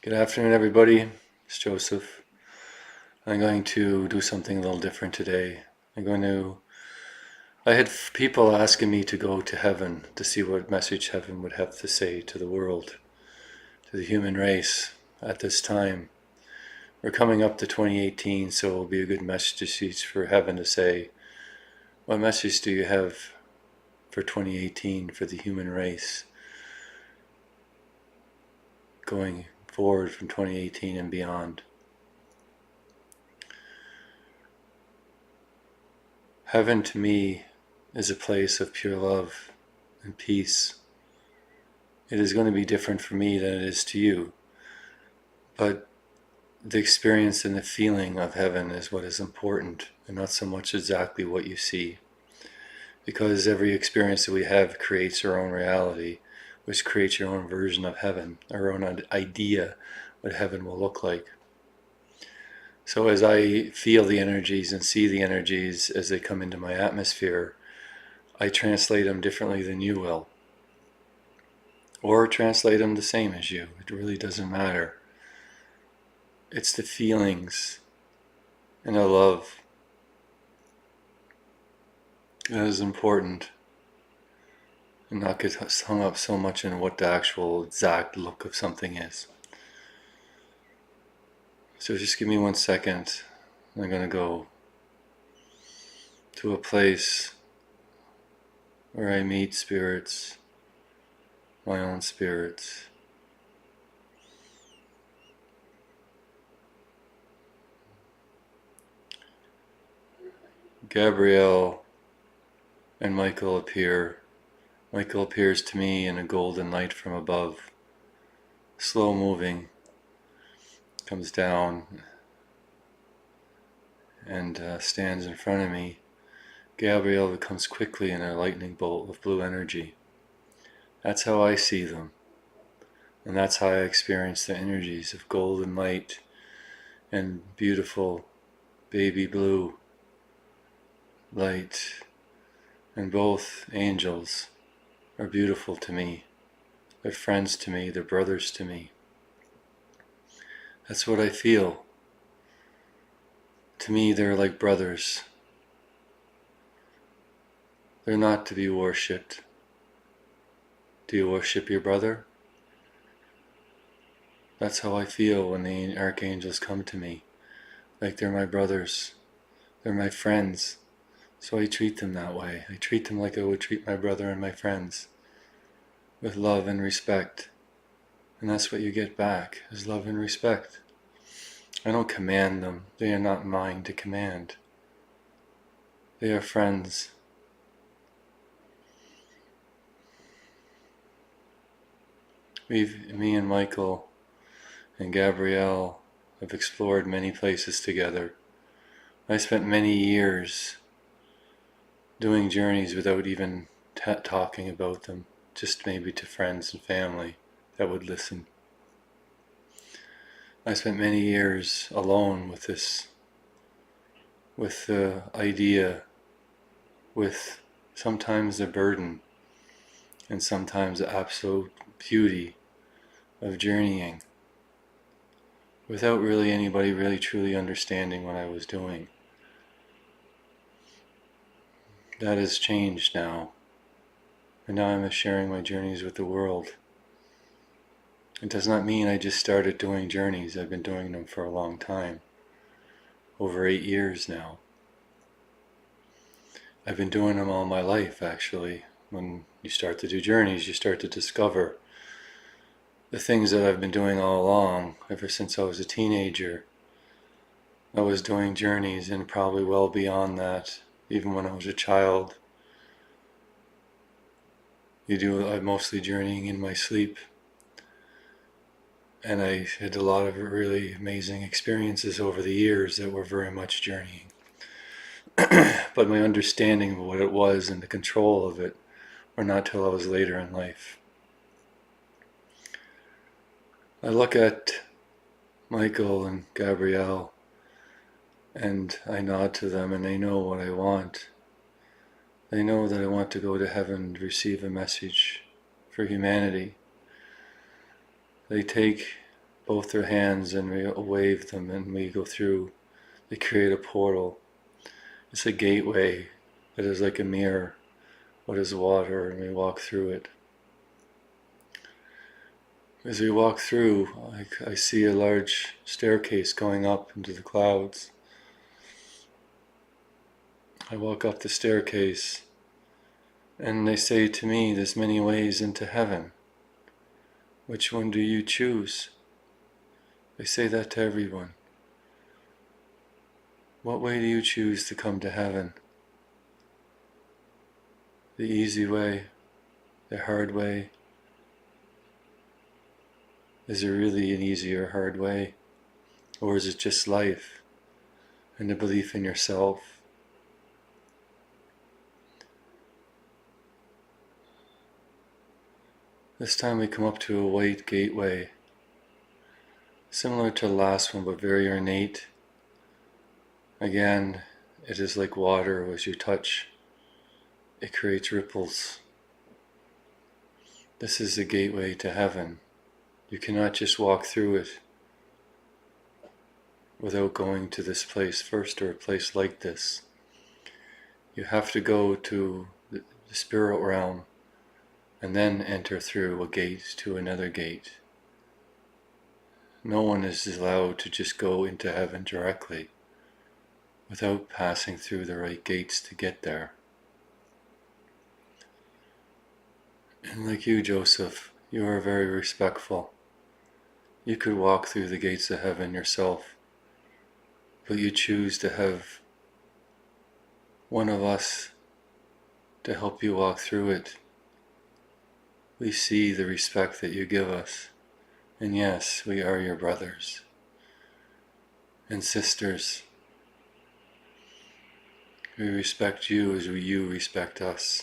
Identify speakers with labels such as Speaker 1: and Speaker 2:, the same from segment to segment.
Speaker 1: Good afternoon, everybody. It's Joseph. I'm going to do something a little different today. I had people asking me to go to heaven to see what message heaven would have to say to the world, to the human race at this time. We're coming up to 2018, so it will be a good message for heaven to say, what message do you have for 2018 for the human race going forward from 2018 and beyond? Heaven to me is a place of pure love and peace. It is going to be different for me than it is to you, but the experience and the feeling of heaven is what is important, and not so much exactly what you see. Because every experience that we have creates our own reality, which creates your own version of heaven, our own idea what heaven will look like. So as I feel the energies and see the energies as they come into my atmosphere, I translate them differently than you will. Or translate them the same as you. It really doesn't matter. It's the feelings and the love that is important, and not get hung up so much in what the actual exact look of something is. So just give me 1 second. I'm going to go to a place where I meet spirits, my own spirits. Gabriel and Michael appear. Michael appears to me in a golden light from above, slow moving, comes down and stands in front of me. Gabriel comes quickly in a lightning bolt of blue energy. That's how I see them, and that's how I experience the energies of golden light and beautiful baby blue light. And both angels are beautiful to me. They're friends to me, they're brothers to me. That's what I feel. To me, they're like brothers. They're not to be worshipped. Do you worship your brother? That's how I feel when the archangels come to me. Like they're my brothers. They're my friends. So I treat them that way. I treat them like I would treat my brother and my friends. With love and respect. And that's what you get back, is love and respect. I don't command them. They are not mine to command. They are friends. Me and Michael and Gabrielle have explored many places together. I spent many years doing journeys without even talking about them, just maybe to friends and family that would listen. I spent many years alone with the idea, with sometimes the burden and sometimes the absolute beauty of journeying, without really anybody really truly understanding what I was doing. That has changed now, and now I'm sharing my journeys with the world. It does not mean I just started doing journeys. I've been doing them for a long time, over 8 years now. I've been doing them all my life, actually. When you start to do journeys, you start to discover the things that I've been doing all along, ever since I was a teenager. I was doing journeys, and probably well beyond that, even when I was a child. I'm mostly journeying in my sleep. And I had a lot of really amazing experiences over the years that were very much journeying. But my understanding of what it was and the control of it were not till I was later in life. I look at Michael and Gabrielle and I nod to them, and they know what I want. They know that I want to go to heaven to receive a message for humanity. They take both their hands and we wave them and we go through. They create a portal. It's a gateway that is like a mirror. What is water? And we walk through it. As we walk through, I see a large staircase going up into the clouds. I walk up the staircase, and they say to me, there's many ways into heaven. Which one do you choose? They say that to everyone. What way do you choose to come to heaven? The easy way? The hard way? Is there really an easy or hard way? Or is it just life and the belief in yourself? This time we come up to a white gateway, similar to the last one but very ornate. Again, it is like water. As you touch, it creates ripples. This is the gateway to heaven. You cannot just walk through it without going to this place first, or a place like this. You have to go to the spirit realm and then enter through a gate to another gate. No one is allowed to just go into heaven directly without passing through the right gates to get there. And like you, Joseph, you are very respectful. You could walk through the gates of heaven yourself, but you choose to have one of us to help you walk through it. We see the respect that you give us, and yes, we are your brothers and sisters. We respect you as you respect us.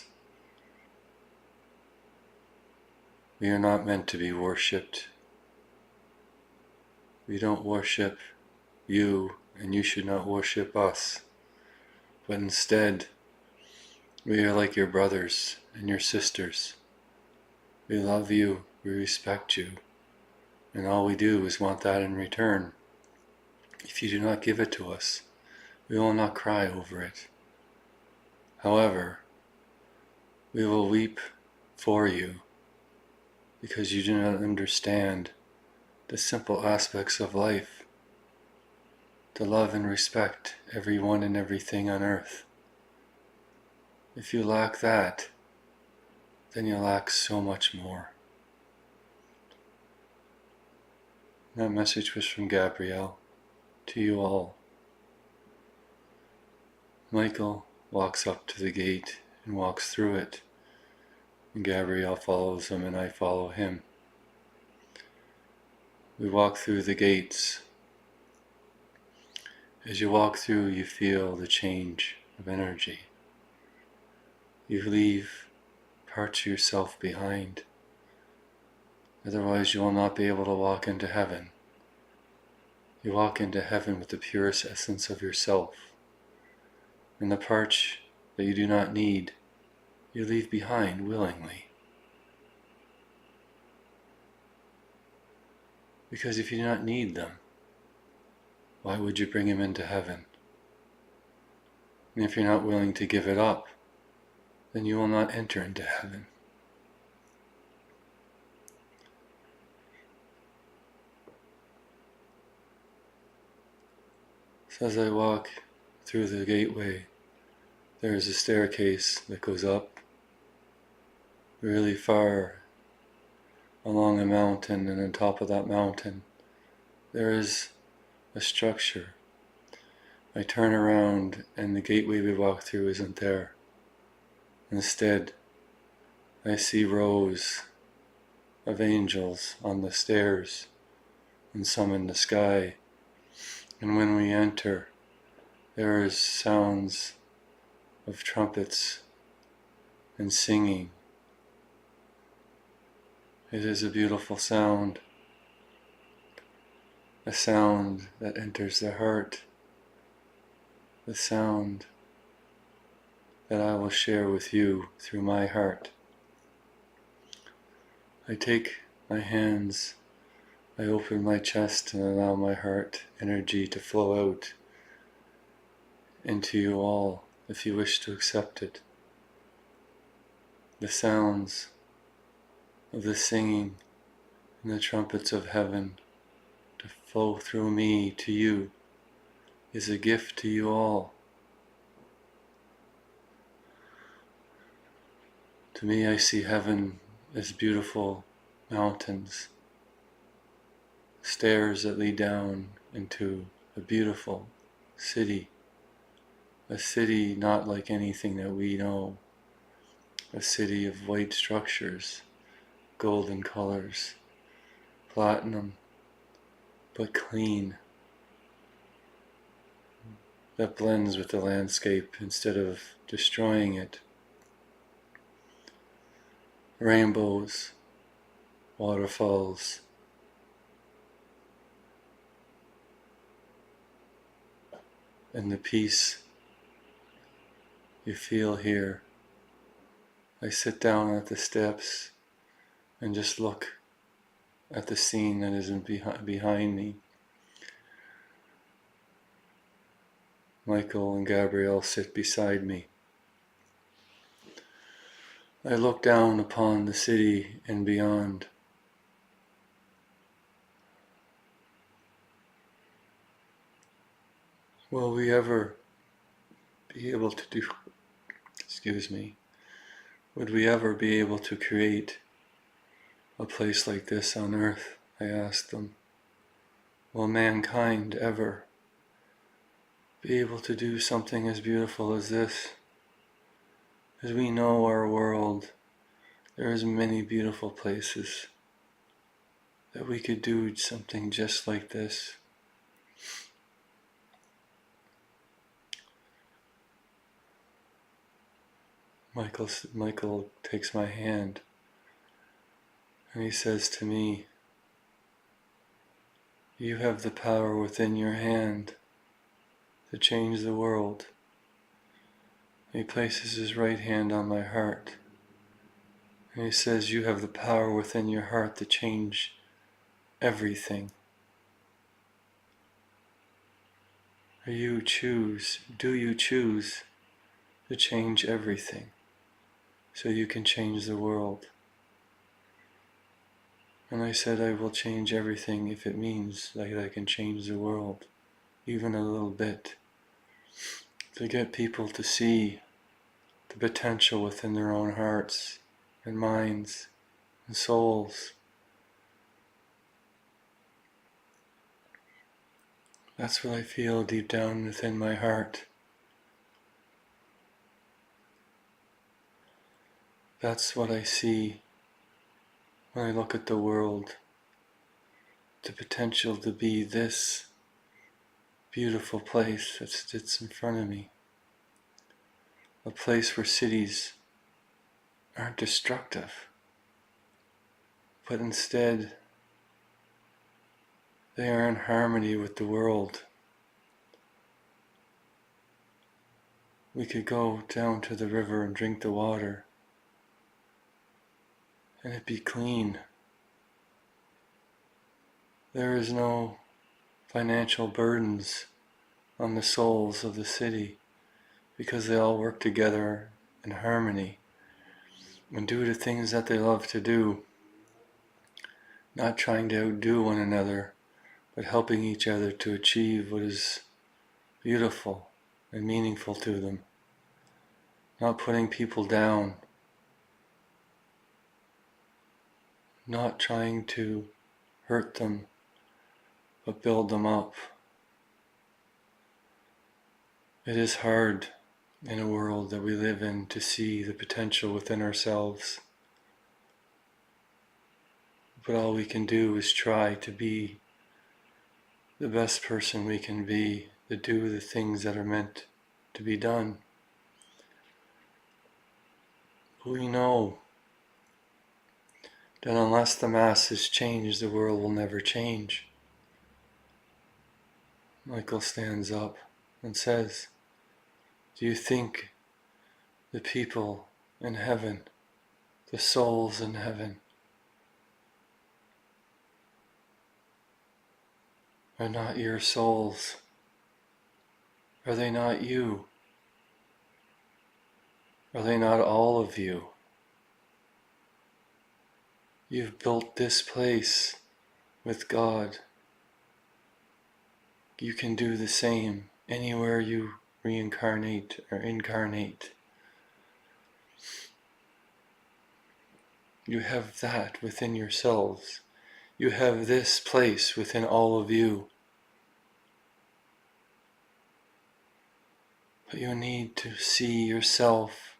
Speaker 1: We are not meant to be worshipped. We don't worship you, and you should not worship us. But instead, we are like your brothers and your sisters. We love you, we respect you, and all we do is want that in return. If you do not give it to us, we will not cry over it. However, we will weep for you because you do not understand the simple aspects of life, to love and respect everyone and everything on earth. If you lack that, then you lack so much more. That message was from Gabriel to you all. Michael walks up to the gate and walks through it, and Gabriel follows him and I follow him. We walk through the gates. As you walk through, you feel the change of energy. You leave parts of yourself behind. Otherwise you will not be able to walk into heaven. You walk into heaven with the purest essence of yourself. And the parts that you do not need, you leave behind willingly. Because if you do not need them, why would you bring them into heaven? And if you're not willing to give it up, then you will not enter into heaven. So as I walk through the gateway, there is a staircase that goes up really far along a mountain, and on top of that mountain there is a structure. I turn around and the gateway we walk through isn't there. Instead, I see rows of angels on the stairs and some in the sky. And when we enter, there is sounds of trumpets and singing. It is a beautiful sound, a sound that enters the heart, the sound that I will share with you through my heart. I take my hands I open my chest and allow my heart energy to flow out into you all if you wish to accept it. The sounds of the singing and the trumpets of heaven to flow through me to you is a gift to you all. To me, I see heaven as beautiful mountains, stairs that lead down into a beautiful city. A city not like anything that we know. A city of white structures, golden colors, platinum, but clean, that blends with the landscape instead of destroying it. Rainbows, waterfalls, and the peace you feel here. I sit down at the steps and just look at the scene that isn't behind me. Michael and Gabriel sit beside me. I look down upon the city and beyond. Will we ever be able to do, would we ever be able to create a place like this on earth? I asked them. Will mankind ever be able to do something as beautiful as this? As we know our world, there is many beautiful places that we could do something just like this. Michael takes my hand and he says to me, "You have the power within your hand to change the world." He places his right hand on my heart and he says, "You have the power within your heart to change everything." Do you choose to change everything so you can change the world? And I said, I will change everything if it means that I can change the world, even a little bit, to get people to see the potential within their own hearts and minds and souls. That's what I feel deep down within my heart. That's what I see when I look at the world. The potential to be this beautiful place that sits in front of me. A place where cities aren't destructive, but instead they are in harmony with the world. We could go down to the river and drink the water, and it'd be clean. There is no financial burdens on the souls of the city because they all work together in harmony and do the things that they love to do, not trying to outdo one another, but helping each other to achieve what is beautiful and meaningful to them, not putting people down, not trying to hurt them, but build them up. It is hard in a world that we live in to see the potential within ourselves, but all we can do is try to be the best person we can be, to do the things that are meant to be done. We know that unless the masses change, the world will never change. Michael stands up and says, "Do you think the people in heaven, the souls in heaven, are not your souls? Are they not you? Are they not all of you? You've built this place with God. You can do the same anywhere you reincarnate or incarnate. You have that within yourselves. You have this place within all of you. But you need to see yourself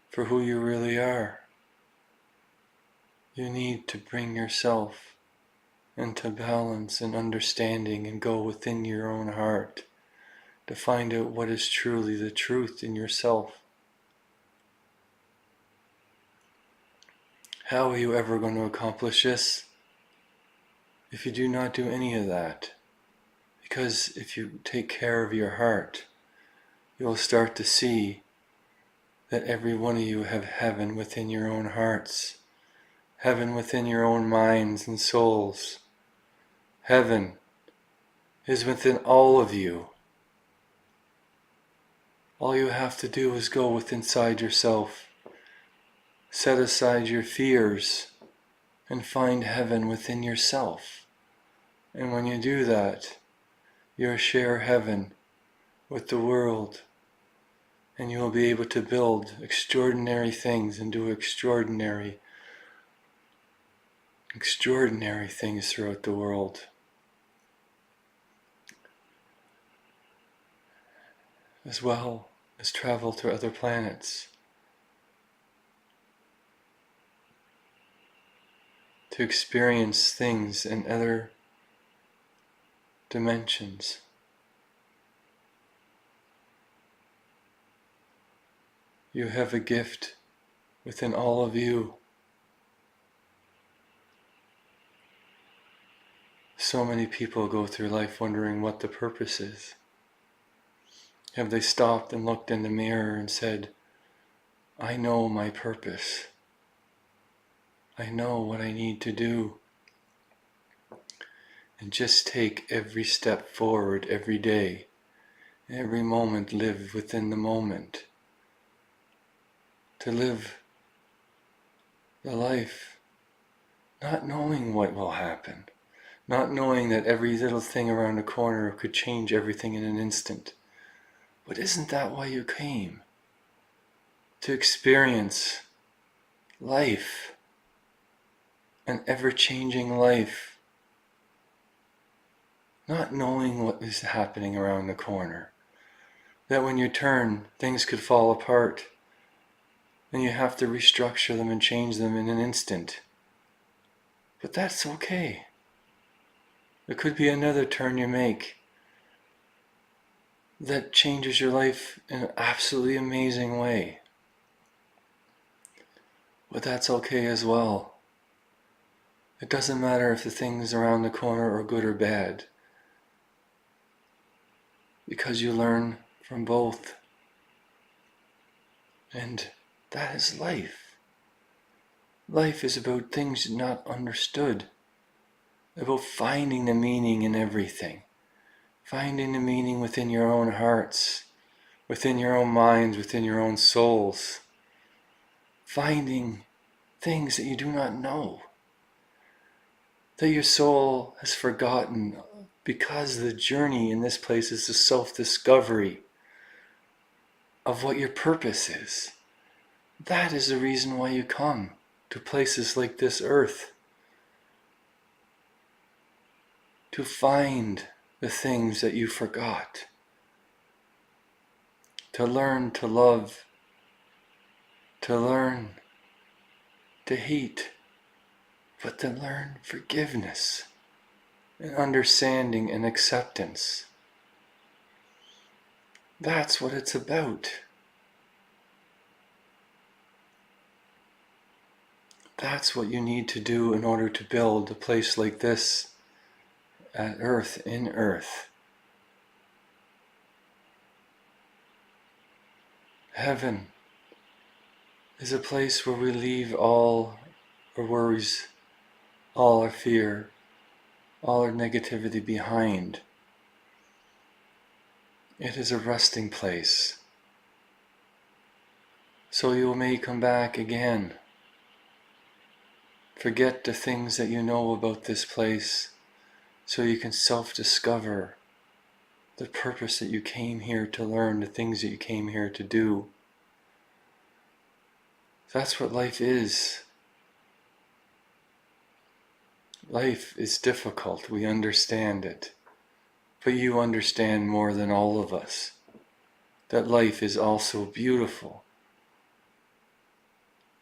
Speaker 1: for who you really are. You need to bring yourself into balance and understanding and go within your own heart to find out what is truly the truth in yourself. How are you ever going to accomplish this if you do not do any of that? Because if you take care of your heart, you'll start to see that every one of you have heaven within your own hearts, heaven within your own minds and souls. Heaven is within all of you. All you have to do is go within inside yourself, set aside your fears, and find heaven within yourself. And when you do that, you'll share heaven with the world, and you will be able to build extraordinary things and do extraordinary things throughout the world. As well as travel to other planets, to experience things in other dimensions. You have a gift within all of you. So many people go through life wondering what the purpose is. Have they stopped and looked in the mirror and said, I know my purpose. I know what I need to do. And just take every step forward every day. Every moment live within the moment. To live the life not knowing what will happen. Not knowing that every little thing around the corner could change everything in an instant. But isn't that why you came? To experience life. An ever-changing life. Not knowing what is happening around the corner. That when you turn, things could fall apart. And you have to restructure them and change them in an instant. But that's okay. There could be another turn you make that changes your life in an absolutely amazing way. But that's okay as well. It doesn't matter if the things around the corner are good or bad, because you learn from both. And that is life. Life is about things not understood, about finding the meaning in everything, finding the meaning within your own hearts, within your own minds, within your own souls, finding things that you do not know, that your soul has forgotten, because the journey in this place is the self-discovery of what your purpose is. That is the reason why you come to places like this earth. To find the things that you forgot. To learn to love. To learn to hate. But to learn forgiveness and understanding and acceptance. That's what it's about. That's what you need to do in order to build a place like this at Earth, in Earth. Heaven is a place where we leave all our worries, all our fear, all our negativity behind. It is a resting place. So you may come back again. Forget the things that you know about this place so you can self-discover the purpose that you came here to learn, the things that you came here to do. That's what life is. Life is difficult, we understand it. But you understand more than all of us that life is also beautiful.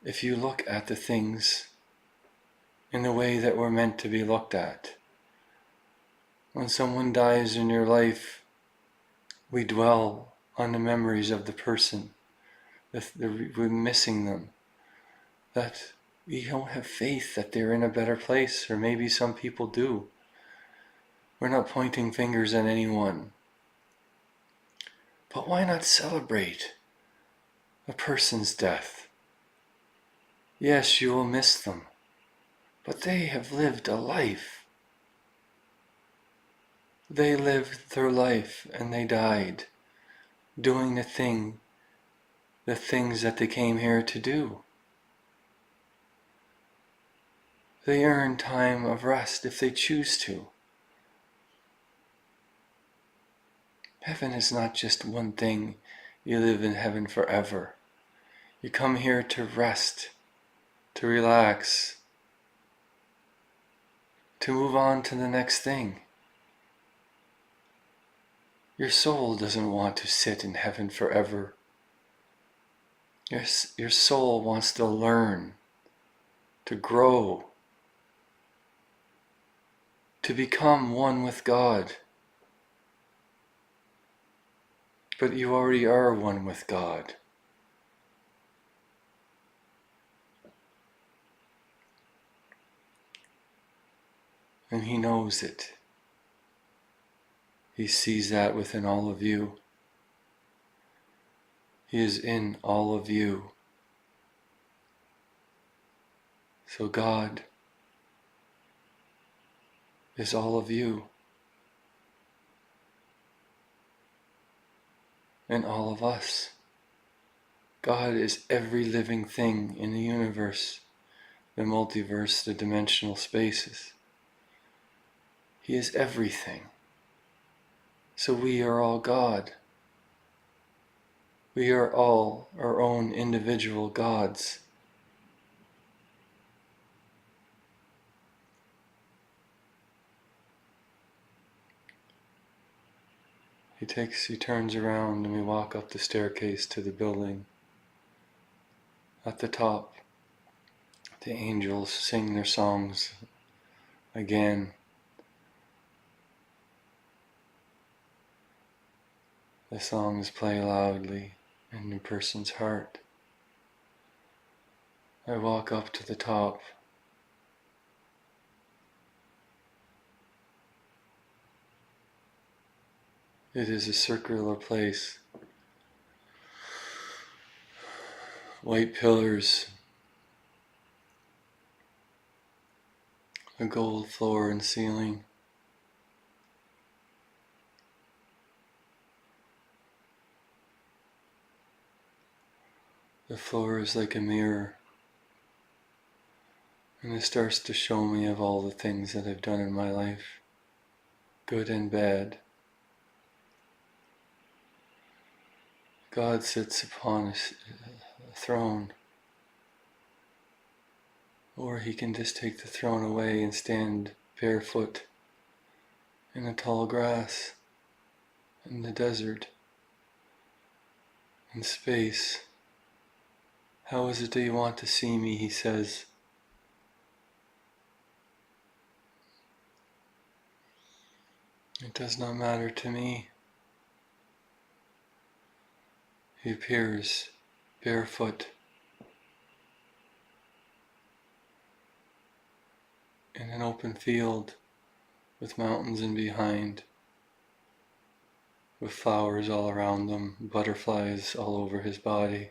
Speaker 1: If you look at the things in the way that we're meant to be looked at. When someone dies in your life, we dwell on the memories of the person, we're missing them, that we don't have faith that they're in a better place, or maybe some people do. We're not pointing fingers at anyone. But why not celebrate a person's death? Yes, you will miss them, but they have lived a life. They lived their life and they died doing the things that they came here to do. They earn time of rest if they choose to. Heaven is not just one thing. You live in heaven forever. You come here to rest, to relax, to move on to the next thing. Your soul doesn't want to sit in heaven forever. Your soul wants to learn, to grow, to become one with God. But you already are one with God. And He knows it. He sees that within all of you. He is in all of you. So God is all of you. And all of us. God is every living thing in the universe, the multiverse, the dimensional spaces. He is everything. So we are all God. We are all our own individual gods. He turns around and we walk up the staircase to the building. At the top, the angels sing their songs again. The songs play loudly in the person's heart. I walk up to the top. It is a circular place. White pillars, a gold floor and ceiling. The floor is like a mirror, and it starts to show me of all the things that I've done in my life, good and bad. God sits upon a throne, or He can just take the throne away and stand barefoot in the tall grass, in the desert, in space. How is it that you want to see me, He says. It does not matter to me. He appears barefoot in an open field with mountains in behind, with flowers all around them, butterflies all over His body.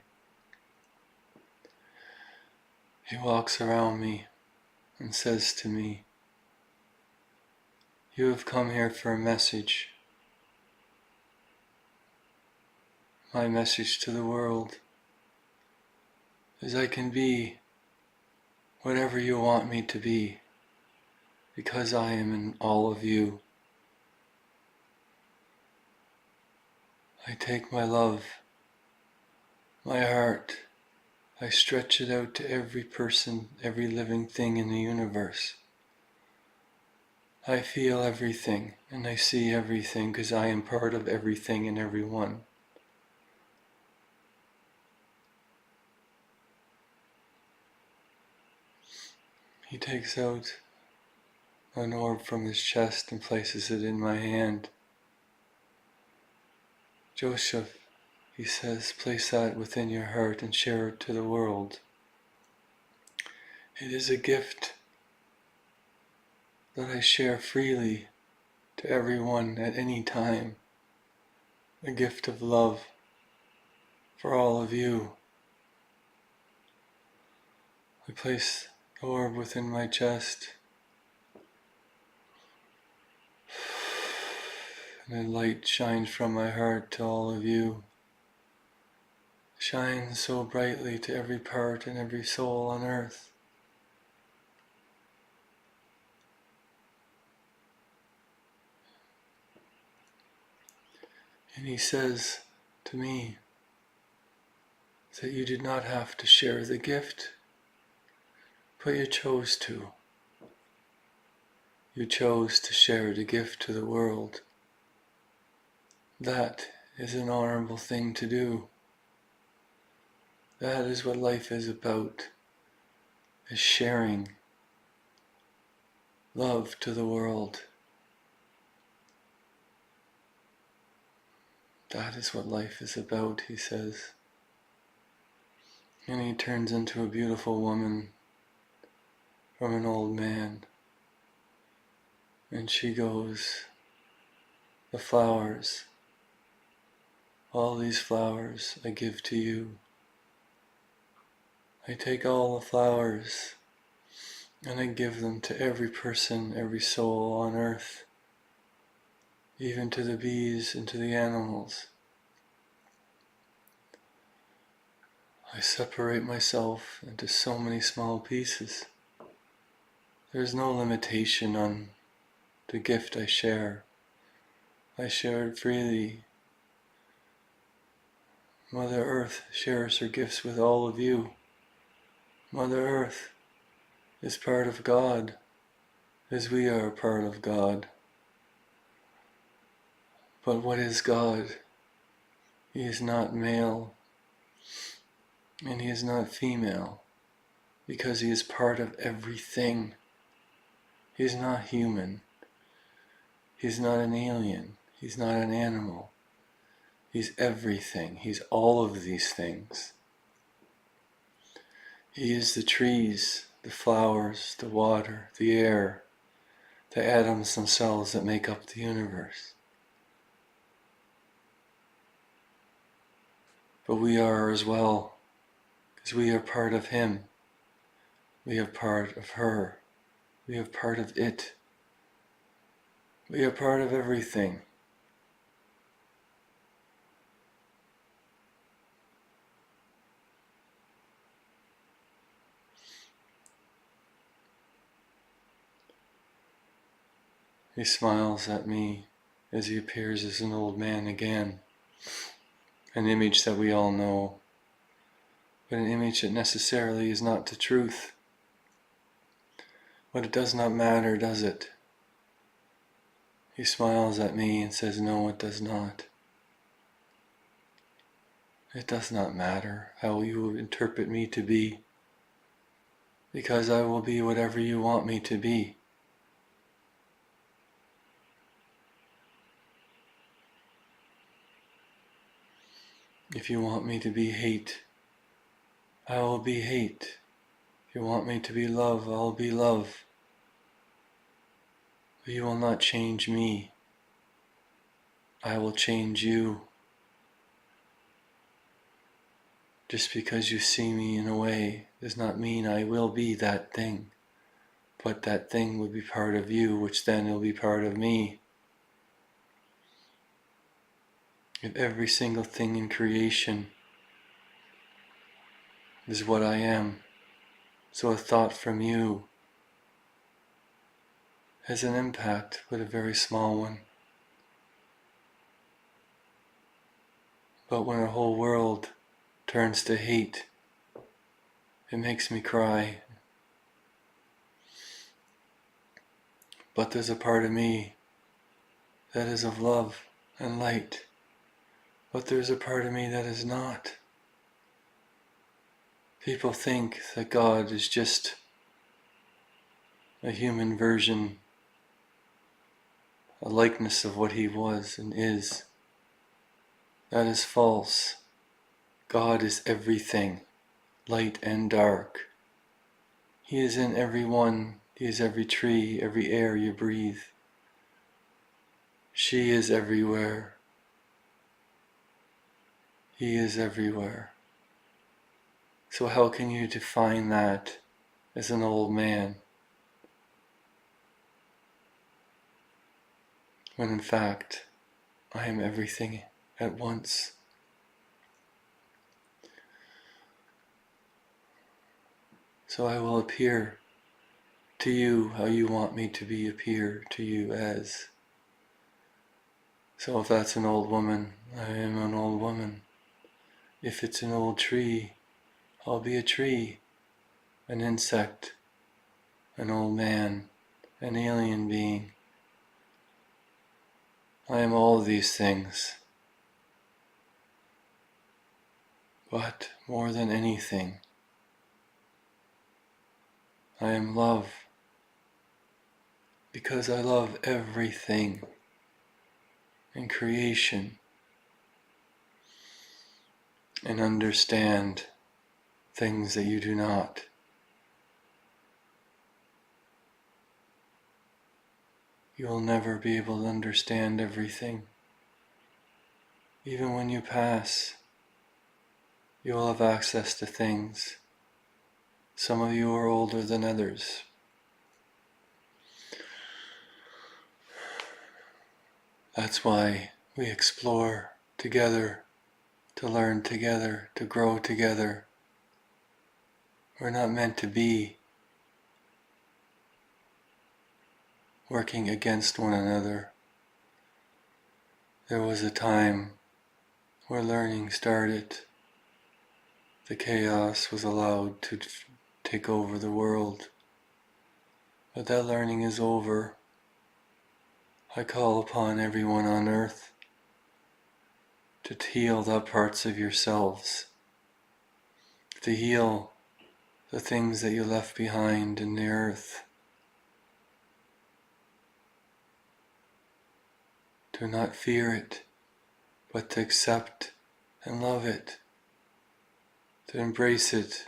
Speaker 1: He walks around me and says to me, You have come here for a message. My message to the world is I can be whatever you want me to be, because I am in all of you. I take my love, my heart, I stretch it out to every person, every living thing in the universe. I feel everything and I see everything because I am part of everything and everyone. He takes out an orb from his chest and places it in my hand. Joseph, he says, place that within your heart and share it to the world. It is a gift that I share freely to everyone at any time. A gift of love for all of you. I place the orb within my chest, and a light shines from my heart to all of you. Shines so brightly to every part and every soul on earth. And he says to me that you did not have to share the gift, but you chose to. You chose to share the gift to the world. That is an honorable thing to do. That is what life is about, is sharing love to the world. That is what life is about, he says. And he turns into a beautiful woman from an old man. And she goes, the flowers, all these flowers I give to you. I take all the flowers and I give them to every person, every soul on earth, even to the bees and to the animals. I separate myself into so many small pieces. There's no limitation on the gift I share. I share it freely. Mother Earth shares her gifts with all of you. Mother Earth is part of God, as we are part of God. But what is God? He is not male, and he is not female, because he is part of everything. He is not human. He's not an alien. He's not an animal. He's everything. He's all of these things. He is the trees, the flowers, the water, the air, the atoms themselves that make up the universe. But we are as well, because we are part of him. We are part of her. We are part of it. We are part of everything. He smiles at me as he appears as an old man again. An image that we all know, but an image that necessarily is not the truth. But it does not matter, does it? He smiles at me and says, no, it does not. It does not matter how you interpret me to be, because I will be whatever you want me to be. If you want me to be hate, I will be hate. If you want me to be love, I'll be love. But you will not change me. I will change you. Just because you see me in a way does not mean I will be that thing. but that thing would be part of you, which then will be part of me. If every single thing in creation is what I am, so a thought from you has an impact, but a very small one. But when a whole world turns to hate, it makes me cry. But there's a part of me that is of love and light. But there's a part of me that is not. People think that God is just a human version, a likeness of what He was and is. That is false. God is everything, light and dark. He is in everyone. He is every tree, every air you breathe. She is everywhere. He is everywhere. So how can you define that as an old man, when in fact I am everything at once? So I will appear to you how you want me to appear to you as. So if that's an old woman, I am an old woman. If it's an old tree, I'll be a tree, an insect, an old man, an alien being. I am all of these things. But more than anything, I am love, because I love everything in creation and understand things that you do not. You will never be able to understand everything. Even when you pass, you will have access to things. Some of you are older than others. That's why we explore together, to learn together, to grow together. We're not meant to be working against one another. There was a time where learning started. The chaos was allowed to take over the world. But that learning is over. I call upon everyone on earth to heal the parts of yourselves, to heal the things that you left behind in the earth. To not fear it, but to accept and love it, to embrace it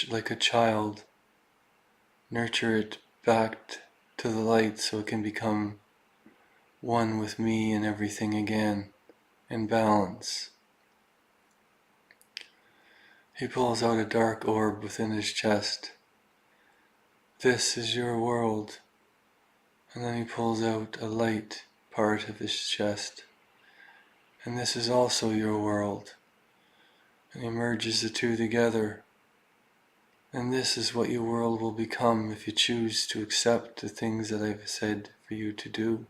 Speaker 1: like a child, nurture it back to the light so it can become one with me and everything again, in balance. He pulls out a dark orb within his chest. This is your world. And then he pulls out a light part of his chest. And this is also your world. And he merges the two together. And this is what your world will become if you choose to accept the things that I've said for you to do.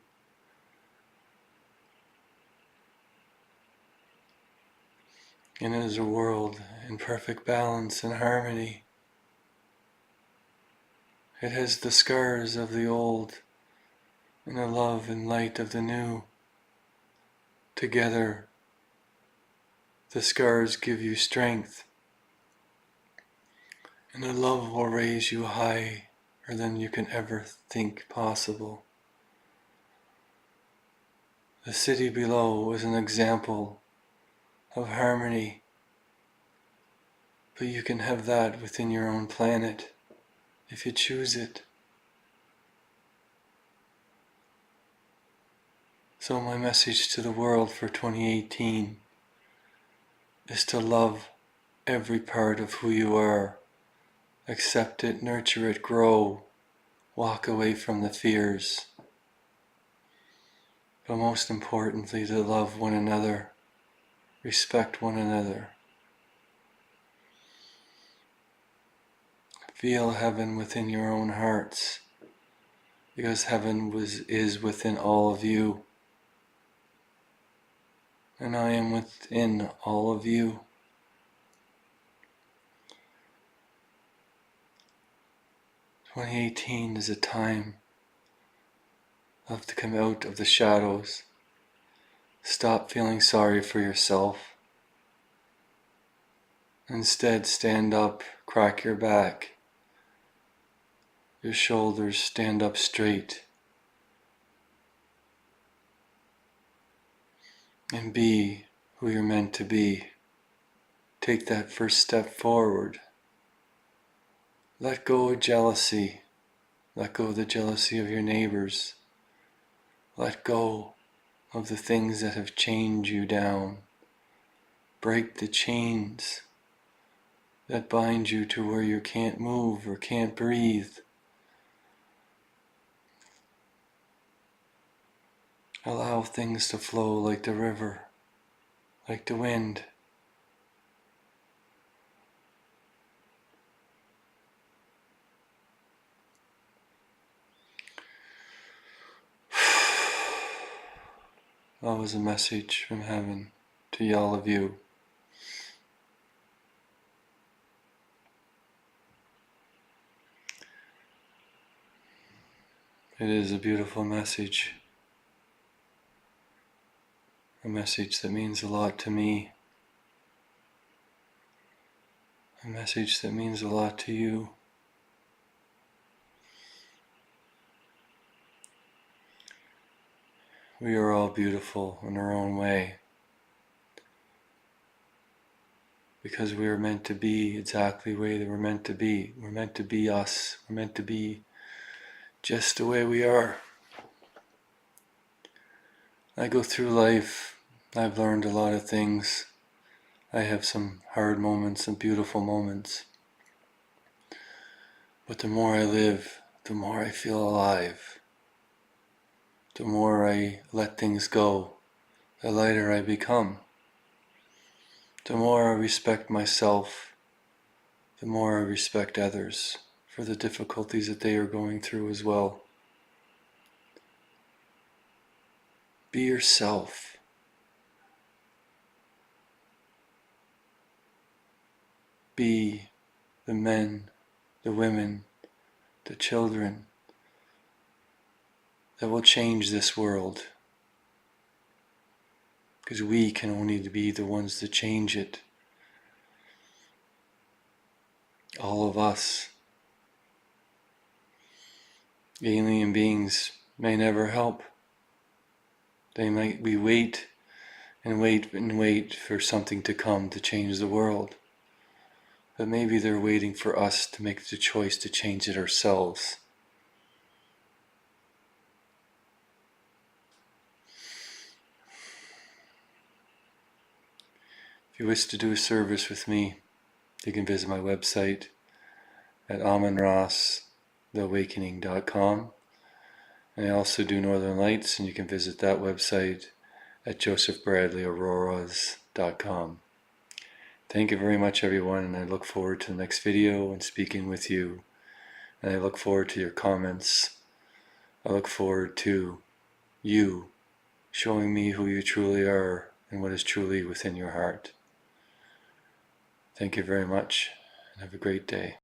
Speaker 1: And it is a world in perfect balance and harmony. It has the scars of the old and the love and light of the new. Together, the scars give you strength, and the love will raise you higher than you can ever think possible. The city below is an example of harmony, but you can have that within your own planet if you choose it. So my message to the world for 2018 is to love every part of who you are. Accept it, nurture it, grow, walk away from the fears, but most importantly to love one another, respect one another. Feel heaven within your own hearts, because heaven is within all of you, and I am within all of you. "2018 is a time to come out of the shadows. Stop feeling sorry for yourself. Instead, stand up, crack your back. Your shoulders stand up straight. And be who you're meant to be. Take that first step forward. Let go of jealousy. Let go of the jealousy of your neighbors. Let go of the things that have chained you down. Break the chains that bind you to where you can't move or can't breathe. Allow things to flow like the river, like the wind. That was a message from heaven to all of you. It is a beautiful message. A message that means a lot to me. A message that means a lot to you. We are all beautiful in our own way, because we are meant to be exactly the way that we're meant to be. We're meant to be us. We're meant to be just the way we are. I go through life. I've learned a lot of things. I have some hard moments and beautiful moments. But the more I live, the more I feel alive. The more I let things go, the lighter I become. The more I respect myself, the more I respect others for the difficulties that they are going through as well. Be yourself. Be the men, the women, the children that will change this world. Because we can only be the ones to change it. All of us. Alien beings may never help. We wait and wait and wait for something to come to change the world. But maybe they're waiting for us to make the choice to change it ourselves. If you wish to do a service with me, you can visit my website at amonrosstheawakening.com. And I also do Northern Lights, and you can visit that website at josephbradleyauroras.com. Thank you very much, everyone, and I look forward to the next video and speaking with you. And I look forward to your comments. I look forward to you showing me who you truly are and what is truly within your heart. Thank you very much, and have a great day.